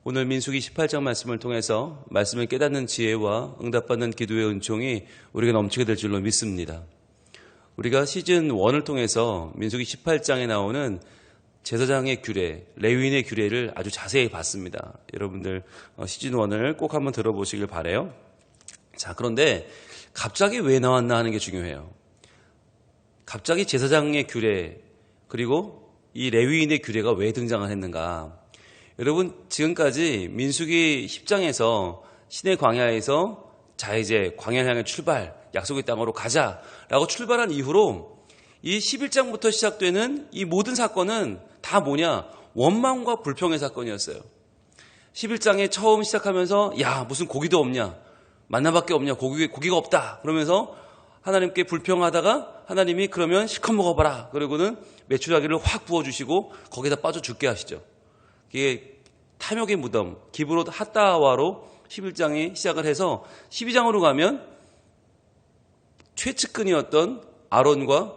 오늘 민수기 18장 말씀을 통해서 말씀을 깨닫는 지혜와 응답받는 기도의 은총이 우리가 넘치게 될 줄로 믿습니다. 우리가 시즌 1을 통해서 민수기 18장에 나오는 제사장의 규례, 레위인의 규례를 아주 자세히 봤습니다. 여러분들 시즌 1을 꼭 한번 들어보시길 바라요. 자, 그런데 갑자기 왜 나왔나 하는 게 중요해요. 갑자기 제사장의 규례 그리고 이 레위인의 규례가 왜 등장을 했는가. 여러분, 지금까지 민수기 10장에서 시내 광야에서 자 이제 광야를 향해 출발, 약속의 땅으로 가자라고 출발한 이후로 이 11장부터 시작되는 이 모든 사건은 다 뭐냐? 원망과 불평의 사건이었어요. 11장에 처음 시작하면서 야 무슨 고기도 없냐? 만나밖에 없냐? 고기가 없다. 그러면서 하나님께 불평하다가 하나님이 그러면 실컷 먹어봐라. 그러고는 메추라기를 확 부어주시고 거기다 빠져 죽게 하시죠. 이게 탐욕의 무덤, 기브롯 핫다와로 11장이 시작을 해서 12장으로 가면 최측근이었던 아론과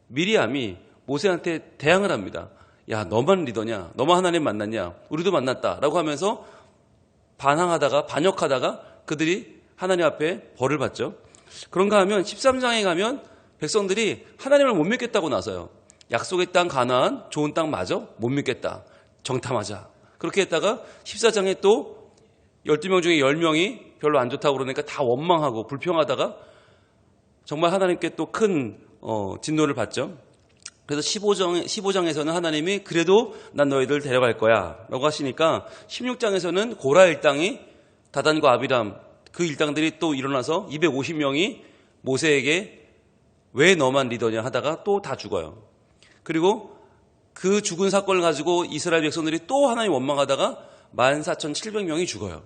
미리암이 모세한테 대항을 합니다. 야, 너만 리더냐? 너만 하나님 만났냐? 우리도 만났다라고 하면서 반역하다가 그들이 하나님 앞에 벌을 받죠. 그런가 하면 13장에 가면 백성들이 하나님을 못 믿겠다고 나서요. 약속의 땅 가나안 좋은 땅 맞아? 못 믿겠다. 정탐하자. 그렇게 했다가 14장에 또 12명 중에 10명이 별로 안 좋다고 그러니까 다 원망하고 불평하다가 정말 하나님께 또 큰 진노를 받죠. 그래서 15장에서는 하나님이 그래도 난 너희들 데려갈 거야 라고 하시니까 16장에서는 고라 일당이 다단과 아비람 그 일당들이 또 일어나서 250명이 모세에게 왜 너만 리더냐 하다가 또 다 죽어요. 그리고 그 죽은 사건을 가지고 이스라엘 백성들이 또 하나님 원망하다가 14,700명이 죽어요.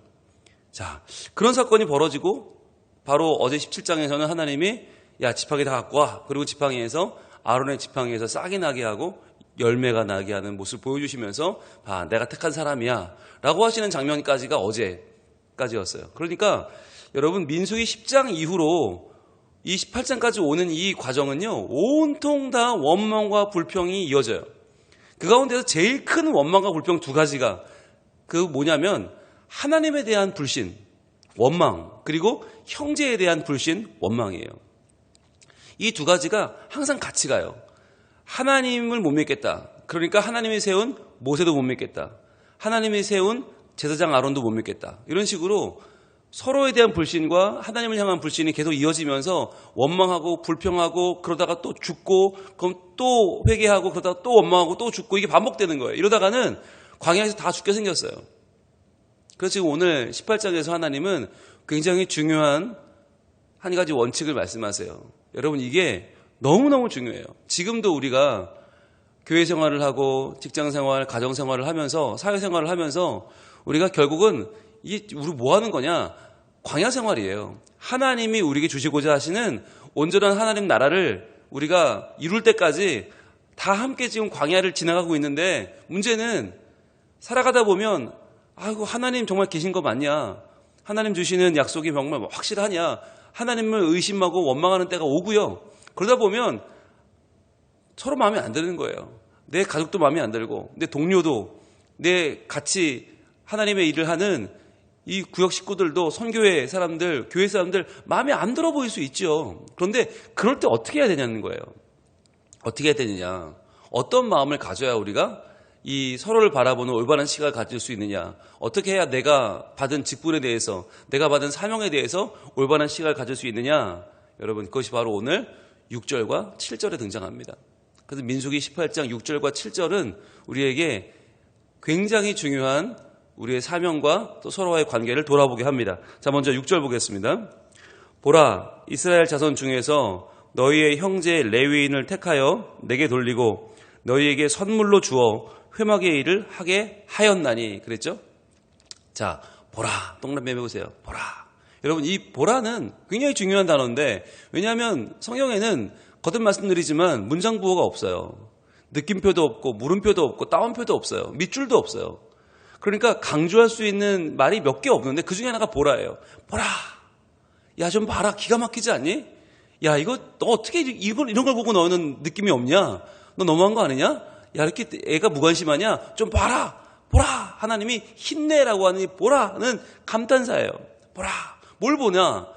자, 그런 사건이 벌어지고 바로 어제 17장에서는 하나님이 야 지팡이 다 갖고 와. 그리고 지팡이에서 아론의 지팡이에서 싹이 나게 하고 열매가 나게 하는 모습을 보여주시면서 내가 택한 사람이야 라고 하시는 장면까지가 어제까지였어요. 그러니까 여러분 민수기 10장 이후로 이 18장까지 오는 이 과정은요 온통 다 원망과 불평이 이어져요. 그 가운데서 제일 큰 원망과 불평 두 가지가 그 뭐냐면 하나님에 대한 불신, 원망, 그리고 형제에 대한 불신, 원망이에요. 이 두 가지가 항상 같이 가요. 하나님을 못 믿겠다. 그러니까 하나님이 세운 모세도 못 믿겠다. 하나님이 세운 제사장 아론도 못 믿겠다. 이런 식으로 서로에 대한 불신과 하나님을 향한 불신이 계속 이어지면서 원망하고 불평하고 그러다가 또 죽고 그럼 또 회개하고 그러다가 또 원망하고 또 죽고 이게 반복되는 거예요. 이러다가는 광야에서 다 죽게 생겼어요. 그래서 지금 오늘 18장에서 하나님은 굉장히 중요한 한 가지 원칙을 말씀하세요. 여러분 이게 너무너무 중요해요. 지금도 우리가 교회 생활을 하고 직장 생활, 가정 생활을 하면서 사회 생활을 하면서 우리가 결국은 이게 우리 뭐 하는 거냐? 광야 생활이에요. 하나님이 우리에게 주시고자 하시는 온전한 하나님 나라를 우리가 이룰 때까지 다 함께 지금 광야를 지나가고 있는데 문제는 살아가다 보면 아이고 하나님 정말 계신 거 맞냐? 하나님 주시는 약속이 정말 확실하냐? 하나님을 의심하고 원망하는 때가 오고요. 그러다 보면 서로 마음에 안 드는 거예요. 내 가족도 마음에 안 들고 내 동료도 내 같이 하나님의 일을 하는 이 구역 식구들도 선교회 사람들, 교회 사람들 마음에 안 들어 보일 수 있죠. 그런데 그럴 때 어떻게 해야 되냐는 거예요. 어떻게 해야 되느냐. 어떤 마음을 가져야 우리가 이 서로를 바라보는 올바른 시각을 가질 수 있느냐. 어떻게 해야 내가 받은 직분에 대해서, 내가 받은 사명에 대해서 올바른 시각을 가질 수 있느냐. 여러분 그것이 바로 오늘 6절과 7절에 등장합니다. 그래서 민수기 18장 6절과 7절은 우리에게 굉장히 중요한 우리의 사명과 또 서로와의 관계를 돌아보게 합니다. 자, 먼저 6절 보겠습니다. 보라, 이스라엘 자손 중에서 너희의 형제 레위인을 택하여 내게 돌리고 너희에게 선물로 주어 회막의 일을 하게 하였나니. 그랬죠? 자, 보라. 동그라미 해보세요. 보라. 여러분, 이 보라는 굉장히 중요한 단어인데 왜냐하면 성경에는 거듭 말씀드리지만 문장 부호가 없어요. 느낌표도 없고 물음표도 없고 따옴표도 없어요. 밑줄도 없어요. 그러니까 강조할 수 있는 말이 몇 개 없는데 그 중에 하나가 보라예요. 보라. 야, 좀 봐라. 기가 막히지 않니? 야, 이거 너 어떻게 이런 걸 보고 너는 느낌이 없냐? 너 너무한 거 아니냐? 야, 이렇게 애가 무관심하냐? 좀 봐라. 보라! 하나님이 힘내라고 하는 이 보라는 감탄사예요. 보라! 뭘 보냐?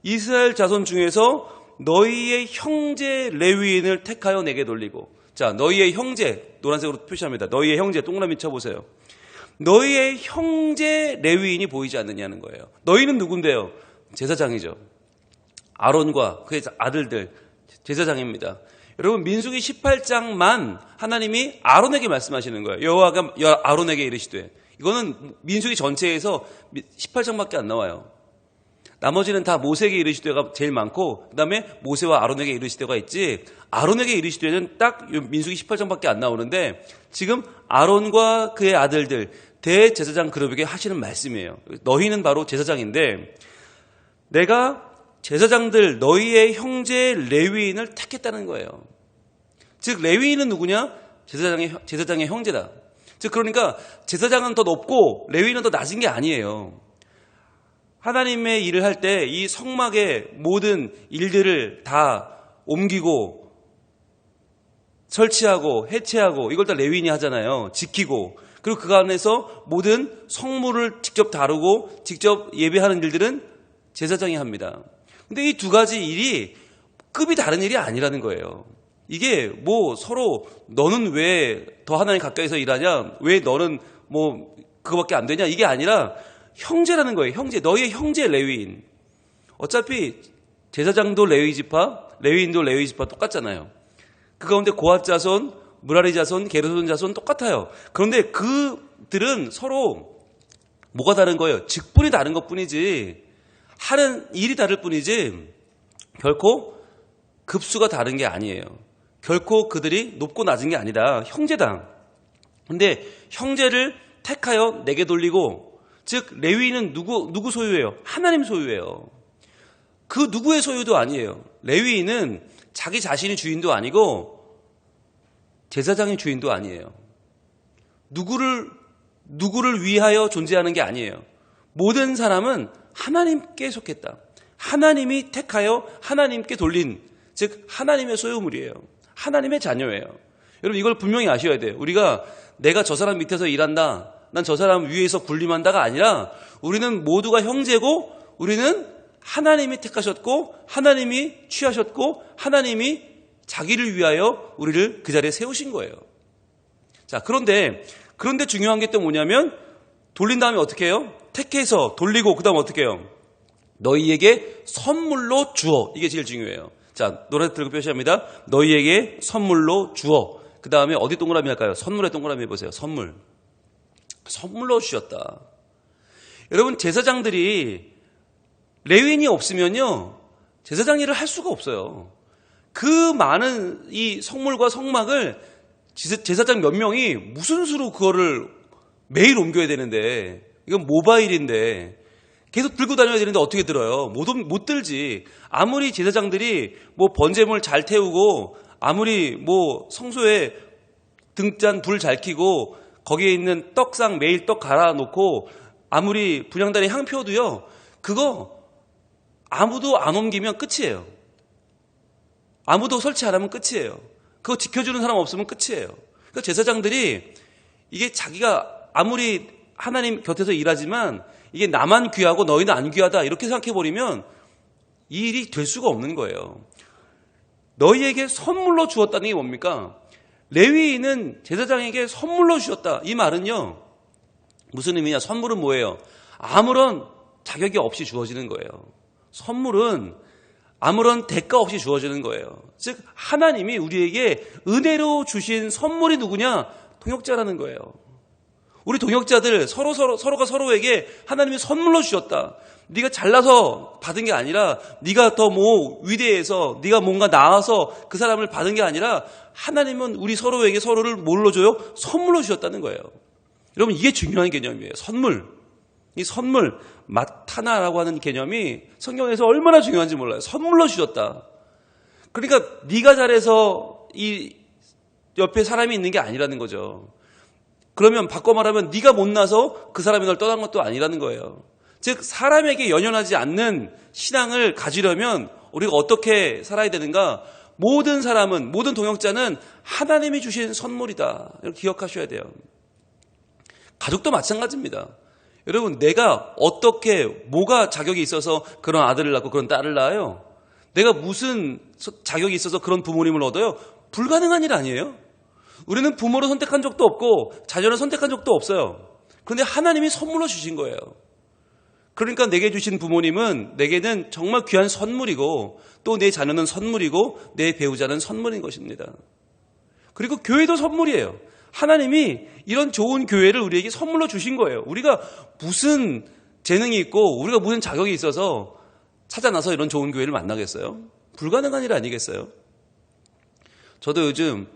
이스라엘 자손 중에서 너희의 형제 레위인을 택하여 내게 돌리고, 자, 너희의 형제, 노란색으로 표시합니다. 너희의 형제, 동그라미 쳐보세요. 너희의 형제 레위인이 보이지 않느냐는 거예요. 너희는 누군데요? 제사장이죠. 아론과 그의 아들들, 제사장입니다. 여러분, 민수기 18장만 하나님이 아론에게 말씀하시는 거예요. 여호와가 아론에게 이르시되, 이거는 민수기 전체에서 18장밖에 안 나와요. 나머지는 다 모세에게 이르시되가 제일 많고, 그 다음에 모세와 아론에게 이르시되가 있지, 아론에게 이르시되는 딱 민수기 18장밖에 안 나오는데, 지금 아론과 그의 아들들, 대제사장 그룹에게 하시는 말씀이에요. 너희는 바로 제사장인데, 내가 제사장들, 너희의 형제 레위인을 택했다는 거예요. 즉, 레위인은 누구냐? 제사장의 형제다. 즉, 그러니까 제사장은 더 높고 레위인은 더 낮은 게 아니에요. 하나님의 일을 할 때 이 성막의 모든 일들을 다 옮기고 설치하고 해체하고 이걸 다 레위인이 하잖아요. 지키고. 그리고 그 안에서 모든 성물을 직접 다루고 직접 예배하는 일들은 제사장이 합니다. 근데 이 두 가지 일이 급이 다른 일이 아니라는 거예요. 이게 뭐 서로 너는 왜 더 하나님 가까이서 일하냐? 왜 너는 뭐 그거밖에 안 되냐? 이게 아니라 형제라는 거예요. 형제. 너희의 형제 레위인. 어차피 제사장도 레위 지파, 레위인도 레위 지파 똑같잖아요. 그 가운데 고핫 자손, 무라리 자손, 게르손 자손 똑같아요. 그런데 그들은 서로 뭐가 다른 거예요? 직분이 다른 것뿐이지, 하는 일이 다를 뿐이지 결코 급수가 다른 게 아니에요. 결코 그들이 높고 낮은 게 아니라 형제다. 근데 형제를 택하여 내게 돌리고, 즉 레위인은 누구 소유예요? 하나님 소유예요. 그 누구의 소유도 아니에요. 레위인은 자기 자신이 주인도 아니고 제사장의 주인도 아니에요. 누구를 위하여 존재하는 게 아니에요. 모든 사람은 하나님께 속했다. 하나님이 택하여 하나님께 돌린, 즉 하나님의 소유물이에요. 하나님의 자녀예요. 여러분, 이걸 분명히 아셔야 돼요. 우리가 내가 저 사람 밑에서 일한다, 난 저 사람 위에서 군림한다가 아니라, 우리는 모두가 형제고, 우리는 하나님이 택하셨고 하나님이 취하셨고 하나님이 자기를 위하여 우리를 그 자리에 세우신 거예요. 자, 그런데 중요한 게 또 뭐냐면, 돌린 다음에 어떻게 해요? 택해서 돌리고 그 다음 어떻게 해요? 너희에게 선물로 주어. 이게 제일 중요해요. 자, 노란색 들고 표시합니다. 너희에게 선물로 주어. 그 다음에 어디 동그라미 할까요? 선물에 동그라미 해보세요. 선물로 주셨다. 여러분, 제사장들이 레위인이 없으면요, 제사장 일을 할 수가 없어요. 그 많은 이 성물과 성막을 제사장 몇 명이 무슨 수로 그거를 매일 옮겨야 되는데, 이건 모바일인데 계속 들고 다녀야 되는데 어떻게 들어요? 못 들지. 아무리 제사장들이 뭐 번제물 잘 태우고, 아무리 뭐 성소에 등잔 불 잘 켜고 거기에 있는 떡상 매일 떡 갈아 놓고 아무리 분향단에 향 피워도요, 그거 아무도 안 옮기면 끝이에요. 아무도 설치 안 하면 끝이에요. 그거 지켜주는 사람 없으면 끝이에요. 그러니까 제사장들이 이게 자기가 아무리 하나님 곁에서 일하지만 이게 나만 귀하고 너희는 안 귀하다 이렇게 생각해버리면 이 일이 될 수가 없는 거예요. 너희에게 선물로 주었다는 게 뭡니까? 레위인은 제사장에게 선물로 주셨다. 이 말은요, 무슨 의미냐? 선물은 뭐예요? 아무런 자격이 없이 주어지는 거예요. 선물은 아무런 대가 없이 주어지는 거예요. 즉 하나님이 우리에게 은혜로 주신 선물이 누구냐? 동역자라는 거예요. 우리 동역자들 서로가 서로에게 하나님이 선물로 주셨다. 네가 잘나서 받은 게 아니라, 네가 더 뭐 위대해서 네가 뭔가 나아서 그 사람을 받은 게 아니라, 하나님은 우리 서로에게 서로를 뭘로 줘요? 선물로 주셨다는 거예요. 여러분, 이게 중요한 개념이에요. 선물. 이 선물, 마타나라고 하는 개념이 성경에서 얼마나 중요한지 몰라요. 선물로 주셨다. 그러니까 네가 잘해서 이 옆에 사람이 있는 게 아니라는 거죠. 그러면 바꿔 말하면 네가 못나서 그 사람이 널 떠난 것도 아니라는 거예요. 즉 사람에게 연연하지 않는 신앙을 가지려면 우리가 어떻게 살아야 되는가? 모든 사람은, 모든 동역자는 하나님이 주신 선물이다. 이렇게 기억하셔야 돼요. 가족도 마찬가지입니다. 여러분, 내가 어떻게, 뭐가 자격이 있어서 그런 아들을 낳고 그런 딸을 낳아요? 내가 무슨 자격이 있어서 그런 부모님을 얻어요? 불가능한 일 아니에요? 우리는 부모를 선택한 적도 없고 자녀를 선택한 적도 없어요. 그런데 하나님이 선물로 주신 거예요. 그러니까 내게 주신 부모님은 내게는 정말 귀한 선물이고 또 내 자녀는 선물이고 내 배우자는 선물인 것입니다. 그리고 교회도 선물이에요. 하나님이 이런 좋은 교회를 우리에게 선물로 주신 거예요. 우리가 무슨 재능이 있고 우리가 무슨 자격이 있어서 찾아나서 이런 좋은 교회를 만나겠어요? 불가능한 일 아니겠어요? 저도 요즘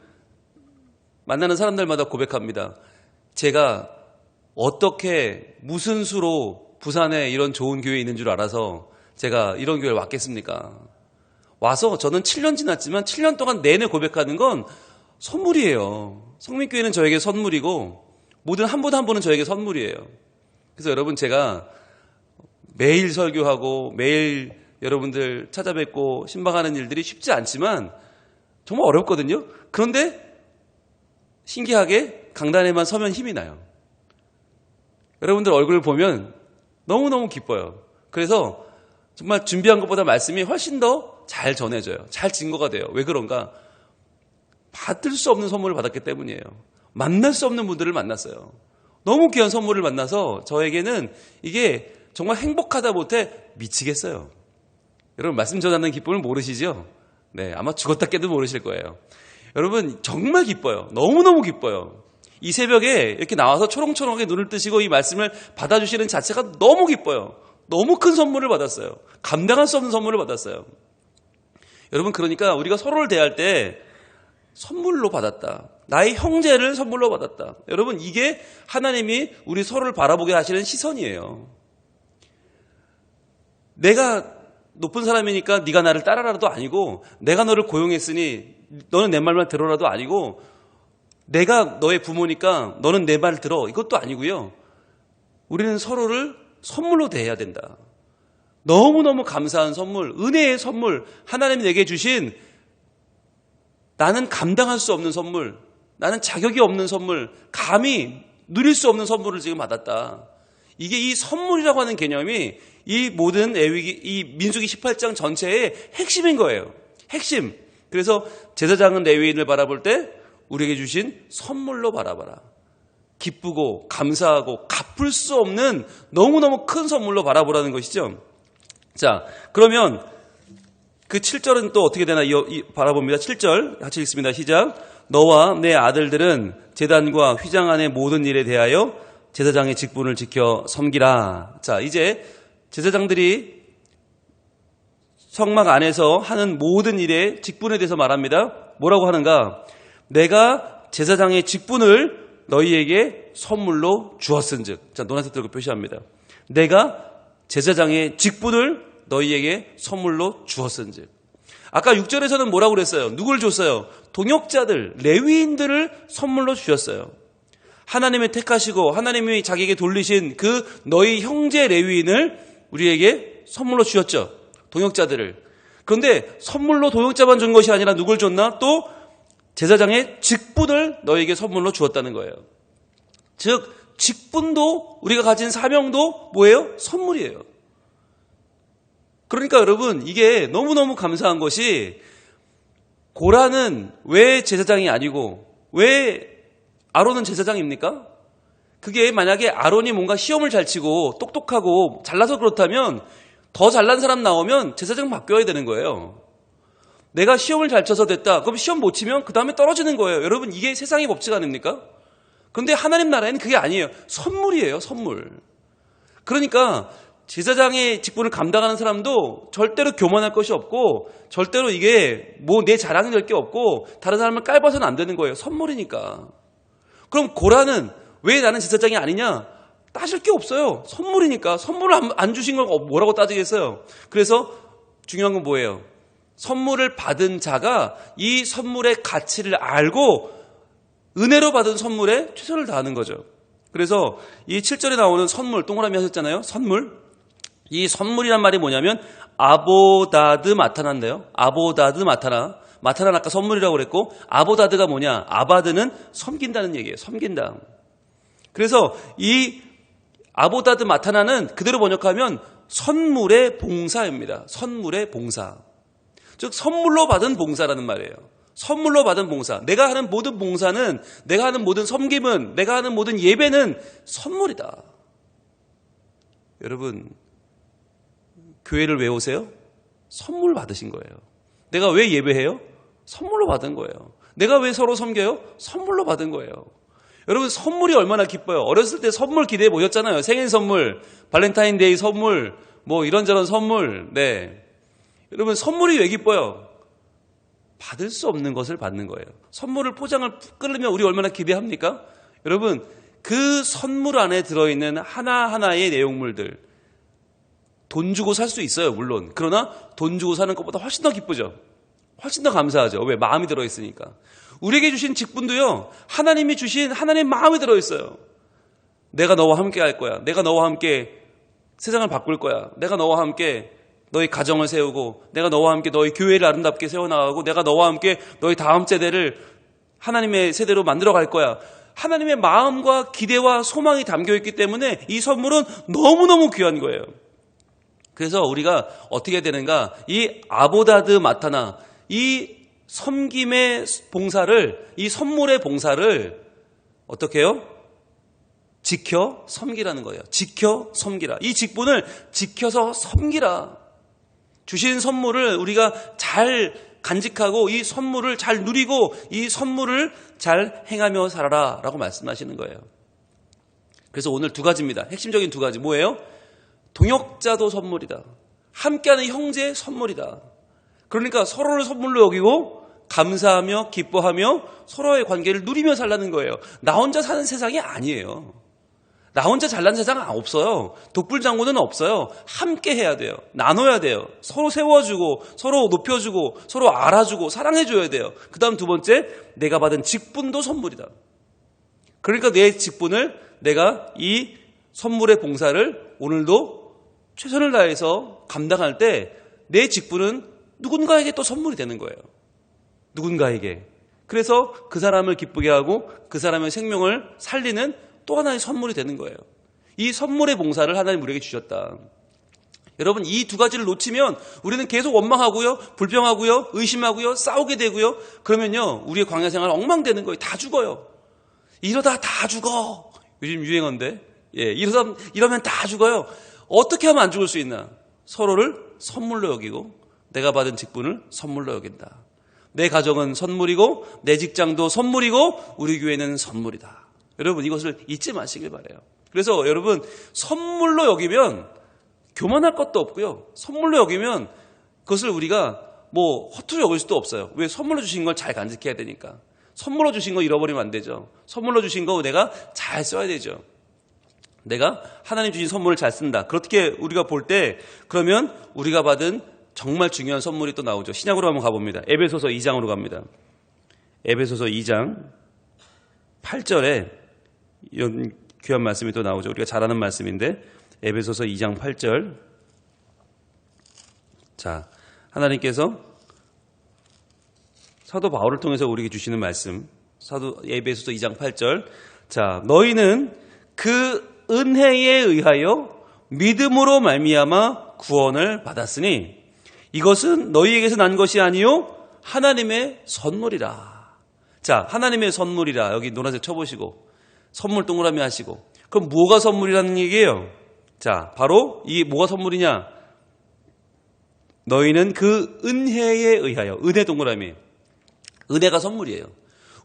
만나는 사람들마다 고백합니다. 제가 어떻게 무슨 수로 부산에 이런 좋은 교회에 있는 줄 알아서 제가 이런 교회를 왔겠습니까? 와서 저는 7년 지났지만 7년 동안 내내 고백하는 건 선물이에요. 성민교회는 저에게 선물이고 모든 한 분 한 분은 저에게 선물이에요. 그래서 여러분, 제가 매일 설교하고 매일 여러분들 찾아뵙고 신방하는 일들이 쉽지 않지만 정말 어렵거든요. 그런데 신기하게 강단에만 서면 힘이 나요. 여러분들 얼굴을 보면 너무너무 기뻐요. 그래서 정말 준비한 것보다 말씀이 훨씬 더 잘 전해져요. 잘 증거가 돼요. 왜 그런가? 받을 수 없는 선물을 받았기 때문이에요. 만날 수 없는 분들을 만났어요. 너무 귀한 선물을 만나서 저에게는 이게 정말 행복하다 못해 미치겠어요. 여러분, 말씀 전하는 기쁨을 모르시죠? 네, 아마 죽었다 깨도 모르실 거예요. 여러분, 정말 기뻐요. 너무너무 기뻐요. 이 새벽에 이렇게 나와서 초롱초롱하게 눈을 뜨시고 이 말씀을 받아주시는 자체가 너무 기뻐요. 너무 큰 선물을 받았어요. 감당할 수 없는 선물을 받았어요. 여러분, 그러니까 우리가 서로를 대할 때 선물로 받았다. 나의 형제를 선물로 받았다. 여러분, 이게 하나님이 우리 서로를 바라보게 하시는 시선이에요. 내가 높은 사람이니까 네가 나를 따라라도 아니고, 내가 너를 고용했으니 너는 내 말만 들어라도 아니고, 내가 너의 부모니까 너는 내 말 들어, 이것도 아니고요. 우리는 서로를 선물로 대해야 된다. 너무너무 감사한 선물, 은혜의 선물, 하나님이 내게 주신 나는 감당할 수 없는 선물, 나는 자격이 없는 선물, 감히 누릴 수 없는 선물을 지금 받았다. 이게 이 선물이라고 하는 개념이 이 모든 이 민수기 18장 전체의 핵심인 거예요. 핵심. 그래서 제사장은 레위인을 바라볼 때 우리에게 주신 선물로 바라봐라. 기쁘고 감사하고 갚을 수 없는 너무너무 큰 선물로 바라보라는 것이죠. 자, 그러면 그 7절은 또 어떻게 되나 바라봅니다. 7절 같이 읽습니다. 시작. 너와 내 아들들은 제단과 휘장 안의 모든 일에 대하여 제사장의 직분을 지켜 섬기라. 자, 이제 제사장들이 성막 안에서 하는 모든 일의 직분에 대해서 말합니다. 뭐라고 하는가? 내가 제사장의 직분을 너희에게 선물로 주었은즉. 자, 노란색 들고 표시합니다. 내가 제사장의 직분을 너희에게 선물로 주었은즉. 아까 6절에서는 뭐라고 그랬어요? 누굴 줬어요? 동역자들, 레위인들을 선물로 주셨어요. 하나님이 택하시고 하나님이 자기에게 돌리신 그 너희 형제 레위인을 우리에게 선물로 주셨죠. 동역자들을. 그런데 선물로 동역자만 준 것이 아니라 누굴 줬나? 또 제사장의 직분을 너희에게 선물로 주었다는 거예요. 즉 직분도 우리가 가진 사명도 뭐예요? 선물이에요. 그러니까 여러분, 이게 너무너무 감사한 것이 고라는 왜 제사장이 아니고 왜 아론은 제사장입니까? 그게 만약에 아론이 뭔가 시험을 잘 치고 똑똑하고 잘나서 그렇다면 더 잘난 사람 나오면 제사장 바뀌어야 되는 거예요. 내가 시험을 잘 쳐서 됐다. 그럼 시험 못 치면 그 다음에 떨어지는 거예요. 여러분, 이게 세상의 법칙 아닙니까? 그런데 하나님 나라에는 그게 아니에요. 선물이에요. 선물. 그러니까 제사장의 직분을 감당하는 사람도 절대로 교만할 것이 없고 절대로 이게 뭐 내 자랑이 될 게 없고 다른 사람을 깔봐서는 안 되는 거예요. 선물이니까. 그럼 고라는 왜 나는 제사장이 아니냐? 따질 게 없어요. 선물이니까. 선물을 안 주신 걸 뭐라고 따지겠어요? 그래서 중요한 건 뭐예요? 선물을 받은 자가 이 선물의 가치를 알고 은혜로 받은 선물에 최선을 다하는 거죠. 그래서 이 7절에 나오는 선물, 동그라미 하셨잖아요. 선물. 이 선물이란 말이 뭐냐면 아보다드 마타나인데요. 아보다드 마타나. 마타나는 아까 선물이라고 그랬고 아보다드가 뭐냐? 아바드는 섬긴다는 얘기예요. 섬긴다. 그래서 이 아보다드 마타나는 그대로 번역하면 선물의 봉사입니다. 선물의 봉사. 즉 선물로 받은 봉사라는 말이에요. 선물로 받은 봉사. 내가 하는 모든 봉사는, 내가 하는 모든 섬김은, 내가 하는 모든 예배는 선물이다. 여러분, 교회를 왜 오세요? 선물 받으신 거예요. 내가 왜 예배해요? 선물로 받은 거예요. 내가 왜 서로 섬겨요? 선물로 받은 거예요. 여러분, 선물이 얼마나 기뻐요. 어렸을 때 선물 기대해 보셨잖아요. 생일 선물, 발렌타인데이 선물, 뭐 이런저런 선물. 네. 여러분, 선물이 왜 기뻐요? 받을 수 없는 것을 받는 거예요. 선물을 포장을 끊으면 우리 얼마나 기대합니까? 여러분, 그 선물 안에 들어있는 하나하나의 내용물들, 돈 주고 살 수 있어요, 물론. 그러나 돈 주고 사는 것보다 훨씬 더 기쁘죠. 훨씬 더 감사하죠. 왜? 마음이 들어있으니까. 우리에게 주신 직분도요, 하나님이 주신 하나님의 마음이 들어있어요. 내가 너와 함께 할 거야. 내가 너와 함께 세상을 바꿀 거야. 내가 너와 함께 너희 가정을 세우고, 내가 너와 함께 너희 교회를 아름답게 세워나가고, 내가 너와 함께 너희 다음 세대를 하나님의 세대로 만들어 갈 거야. 하나님의 마음과 기대와 소망이 담겨있기 때문에 이 선물은 너무너무 귀한 거예요. 그래서 우리가 어떻게 해야 되는가? 이 아보다드 마타나, 이 섬김의 봉사를, 이 선물의 봉사를 어떻게 해요? 지켜 섬기라는 거예요. 지켜 섬기라. 이 직분을 지켜서 섬기라. 주신 선물을 우리가 잘 간직하고, 이 선물을 잘 누리고, 이 선물을 잘 행하며 살아라 라고 말씀하시는 거예요. 그래서 오늘 두 가지입니다. 핵심적인 두 가지. 뭐예요? 동역자도 선물이다. 함께하는 형제의 선물이다. 그러니까 서로를 선물로 여기고 감사하며 기뻐하며 서로의 관계를 누리며 살라는 거예요. 나 혼자 사는 세상이 아니에요. 나 혼자 잘난 세상 없어요. 독불장군은 없어요. 함께 해야 돼요. 나눠야 돼요. 서로 세워주고, 서로 높여주고, 서로 알아주고, 사랑해줘야 돼요. 그 다음 두 번째, 내가 받은 직분도 선물이다. 그러니까 내 직분을, 내가 이 선물의 봉사를 오늘도 최선을 다해서 감당할 때 내 직분은 누군가에게 또 선물이 되는 거예요. 누군가에게. 그래서 그 사람을 기쁘게 하고 그 사람의 생명을 살리는 또 하나의 선물이 되는 거예요. 이 선물의 봉사를 하나님 우리에게 주셨다. 여러분, 이 두 가지를 놓치면 우리는 계속 원망하고요, 불평하고요, 의심하고요, 싸우게 되고요. 그러면요, 우리의 광야 생활 엉망되는 거예요. 다 죽어요. 이러다 다 죽어. 요즘 유행어인데, 이러면 다 죽어요. 어떻게 하면 안 죽을 수 있나? 서로를 선물로 여기고 내가 받은 직분을 선물로 여긴다. 내 가정은 선물이고 내 직장도 선물이고 우리 교회는 선물이다. 여러분, 이것을 잊지 마시길 바라요. 그래서 여러분, 선물로 여기면 교만할 것도 없고요. 선물로 여기면 그것을 우리가 뭐 허투루 여길 수도 없어요. 왜? 선물로 주신 걸 잘 간직해야 되니까. 선물로 주신 거 잃어버리면 안 되죠. 선물로 주신 거 내가 잘 써야 되죠. 내가 하나님 주신 선물을 잘 쓴다. 그렇게 우리가 볼 때, 그러면 우리가 받은 정말 중요한 선물이 또 나오죠. 신약으로 한번 가봅니다. 에베소서 2장으로 갑니다. 에베소서 2장 8절에 이런 귀한 말씀이 또 나오죠. 우리가 잘 아는 말씀인데, 에베소서 2장 8절. 자, 하나님께서 사도 바울을 통해서 우리에게 주시는 말씀, 에베소서 2장 8절. 자, 너희는 그 은혜에 의하여 믿음으로 말미암아 구원을 받았으니 이것은 너희에게서 난 것이 아니요 하나님의 선물이라. 자, 하나님의 선물이라. 여기 노란색 쳐보시고 선물 동그라미 하시고. 그럼 뭐가 선물이라는 얘기예요? 자, 바로 이 뭐가 선물이냐? 너희는 그 은혜에 의하여. 은혜 동그라미. 은혜가 선물이에요.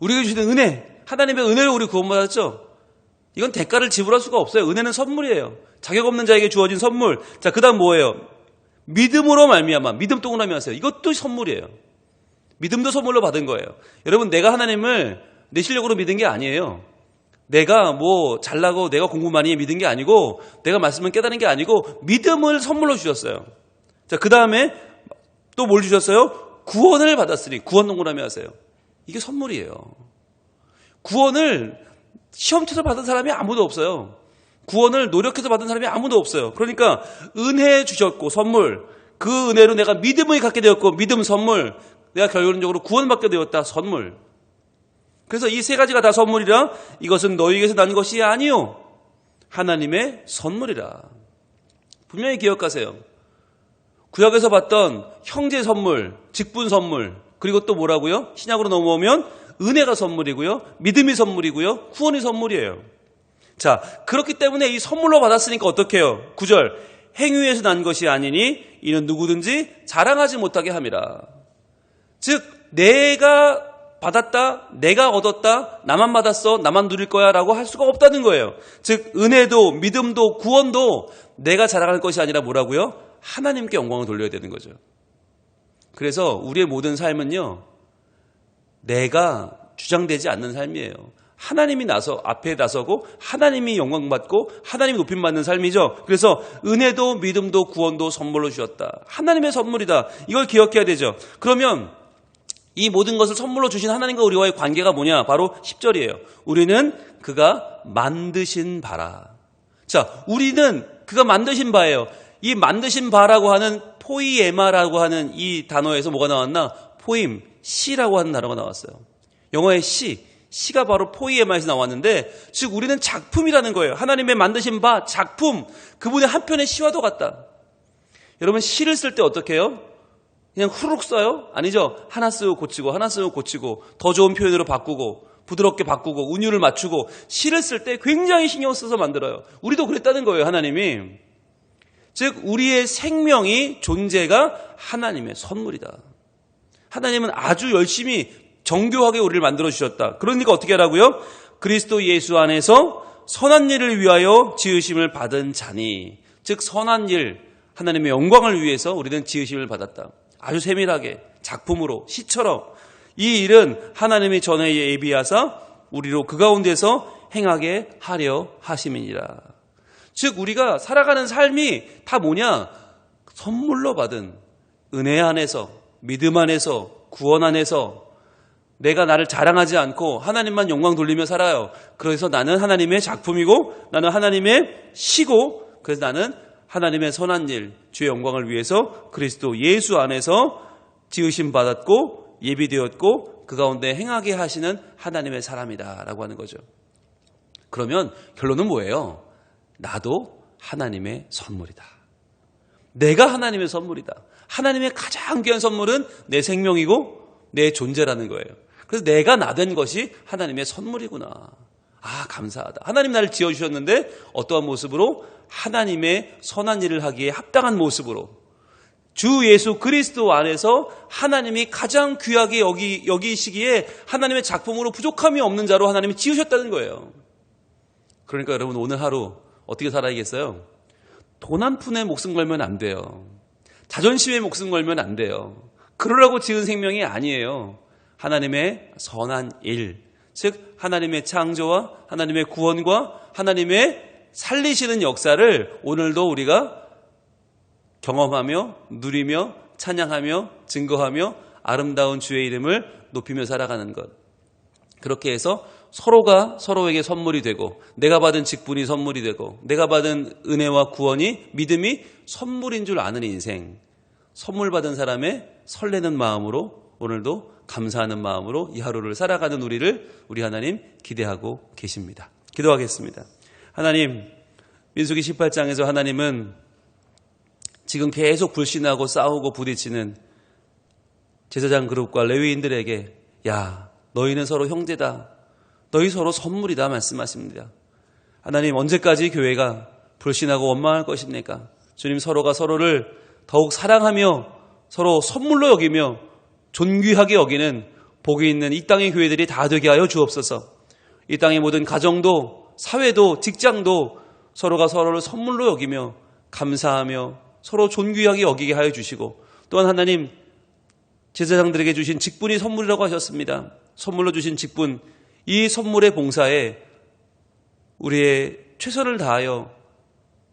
우리가 주시는 은혜, 하나님의 은혜로 우리 구원받았죠? 이건 대가를 지불할 수가 없어요. 은혜는 선물이에요. 자격 없는 자에게 주어진 선물. 자, 그 다음 뭐예요? 믿음으로 말미암아. 믿음 동그라미 하세요. 이것도 선물이에요. 믿음도 선물로 받은 거예요. 여러분, 내가 하나님을 내 실력으로 믿은 게 아니에요. 내가 뭐 잘나고 내가 공부 많이 해 믿은 게 아니고, 내가 말씀을 깨달은 게 아니고, 믿음을 선물로 주셨어요. 자, 그 다음에 또 뭘 주셨어요? 구원을 받았으니. 구원 동그라미 하세요. 이게 선물이에요. 구원을 시험 쳐서 받은 사람이 아무도 없어요. 구원을 노력해서 받은 사람이 아무도 없어요. 그러니까 은혜 주셨고 선물, 그 은혜로 내가 믿음을 갖게 되었고 믿음 선물, 내가 결론적으로 구원받게 되었다 선물. 그래서 이 세 가지가 다 선물이라 이것은 너희에게서 난 것이 아니요 하나님의 선물이라. 분명히 기억하세요. 구약에서 봤던 형제 선물, 직분 선물, 그리고 또 뭐라고요? 신약으로 넘어오면 은혜가 선물이고요, 믿음이 선물이고요, 구원이 선물이에요. 자, 그렇기 때문에 이 선물로 받았으니까 어떻게 해요? 9절, 행위에서 난 것이 아니니 이는 누구든지 자랑하지 못하게 함이라. 즉 내가 받았다, 내가 얻었다, 나만 받았어, 나만 누릴 거야 라고 할 수가 없다는 거예요. 즉 은혜도 믿음도 구원도 내가 자랑할 것이 아니라 뭐라고요? 하나님께 영광을 돌려야 되는 거죠. 그래서 우리의 모든 삶은요, 내가 주장되지 않는 삶이에요. 하나님이 앞에 나서고 하나님이 영광받고 하나님이 높임받는 삶이죠. 그래서 은혜도 믿음도 구원도 선물로 주셨다. 하나님의 선물이다. 이걸 기억해야 되죠. 그러면 이 모든 것을 선물로 주신 하나님과 우리와의 관계가 뭐냐? 바로 10절이에요. 우리는 그가 만드신 바라. 자, 우리는 그가 만드신 바예요. 이 만드신 바라고 하는 포이에마라고 하는 이 단어에서 뭐가 나왔나? 포임, 시라고 하는 단어가 나왔어요. 영어의 시가 바로 포이에마에서 나왔는데, 즉 우리는 작품이라는 거예요. 하나님의 만드신 바, 작품, 그분의 한 편의 시와도 같다. 여러분 시를 쓸 때 어떻게 해요? 그냥 후루룩 써요? 아니죠. 하나 쓰고 고치고 하나 쓰고 고치고 더 좋은 표현으로 바꾸고 부드럽게 바꾸고 운율을 맞추고 시를 쓸 때 굉장히 신경 써서 만들어요. 우리도 그랬다는 거예요. 하나님이. 즉 우리의 생명이 존재가 하나님의 선물이다. 하나님은 아주 열심히 정교하게 우리를 만들어 주셨다. 그러니까 어떻게 하라고요? 그리스도 예수 안에서 선한 일을 위하여 지으심을 받은 자니. 즉 선한 일, 하나님의 영광을 위해서 우리는 지으심을 받았다. 아주 세밀하게 작품으로 시처럼 이 일은 하나님이 전에 예비하사 우리로 그 가운데서 행하게 하려 하심이니라. 즉 우리가 살아가는 삶이 다 뭐냐? 선물로 받은 은혜 안에서, 믿음 안에서, 구원 안에서 내가 나를 자랑하지 않고 하나님만 영광 돌리며 살아요. 그래서 나는 하나님의 작품이고 나는 하나님의 시고, 그래서 나는 하나님의 선한 일, 주의 영광을 위해서 그리스도 예수 안에서 지으심 받았고 예비되었고 그 가운데 행하게 하시는 하나님의 사람이다라고 하는 거죠. 그러면 결론은 뭐예요? 나도 하나님의 선물이다. 내가 하나님의 선물이다. 하나님의 가장 귀한 선물은 내 생명이고 내 존재라는 거예요. 그래서 내가 나 된 것이 하나님의 선물이구나. 아, 감사하다. 하나님 나를 지어주셨는데 어떠한 모습으로? 하나님의 선한 일을 하기에 합당한 모습으로 주 예수 그리스도 안에서 하나님이 가장 귀하게 여기시기에 하나님의 작품으로 부족함이 없는 자로 하나님이 지으셨다는 거예요. 그러니까 여러분 오늘 하루 어떻게 살아야겠어요? 돈 한 푼에 목숨 걸면 안 돼요. 자존심에 목숨 걸면 안 돼요. 그러라고 지은 생명이 아니에요. 하나님의 선한 일, 즉 하나님의 창조와 하나님의 구원과 하나님의 살리시는 역사를 오늘도 우리가 경험하며 누리며 찬양하며 증거하며 아름다운 주의 이름을 높이며 살아가는 것. 그렇게 해서 서로가 서로에게 선물이 되고 내가 받은 직분이 선물이 되고 내가 받은 은혜와 구원이 믿음이 선물인 줄 아는 인생, 선물 받은 사람의 설레는 마음으로 오늘도 감사하는 마음으로 이 하루를 살아가는 우리 하나님 기대하고 계십니다. 기도하겠습니다. 하나님, 민수기 18장에서 하나님은 지금 계속 불신하고 싸우고 부딪히는 제사장 그룹과 레위인들에게 야, 너희는 서로 형제다. 너희 서로 선물이다 말씀하십니다. 하나님, 언제까지 교회가 불신하고 원망할 것입니까? 주님, 서로가 서로를 더욱 사랑하며 서로 선물로 여기며 존귀하게 여기는 복이 있는 이 땅의 교회들이 다 되게 하여 주옵소서. 이 땅의 모든 가정도 사회도 직장도 서로가 서로를 선물로 여기며 감사하며 서로 존귀하게 여기게 하여 주시고, 또한 하나님 제사장들에게 주신 직분이 선물이라고 하셨습니다. 선물로 주신 직분, 이 선물의 봉사에 우리의 최선을 다하여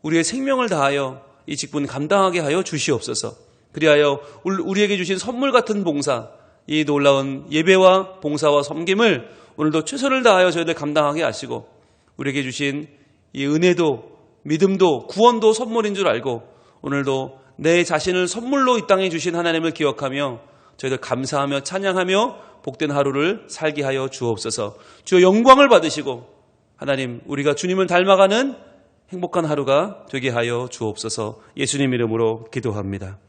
우리의 생명을 다하여 이 직분 감당하게 하여 주시옵소서. 그리하여 우리에게 주신 선물 같은 봉사, 이 놀라운 예배와 봉사와 섬김을 오늘도 최선을 다하여 저희들 감당하게 하시고, 우리에게 주신 이 은혜도 믿음도 구원도 선물인 줄 알고 오늘도 내 자신을 선물로 이 땅에 주신 하나님을 기억하며 저희들 감사하며 찬양하며 복된 하루를 살게 하여 주옵소서. 주여 영광을 받으시고 하나님 우리가 주님을 닮아가는 행복한 하루가 되게 하여 주옵소서. 예수님 이름으로 기도합니다.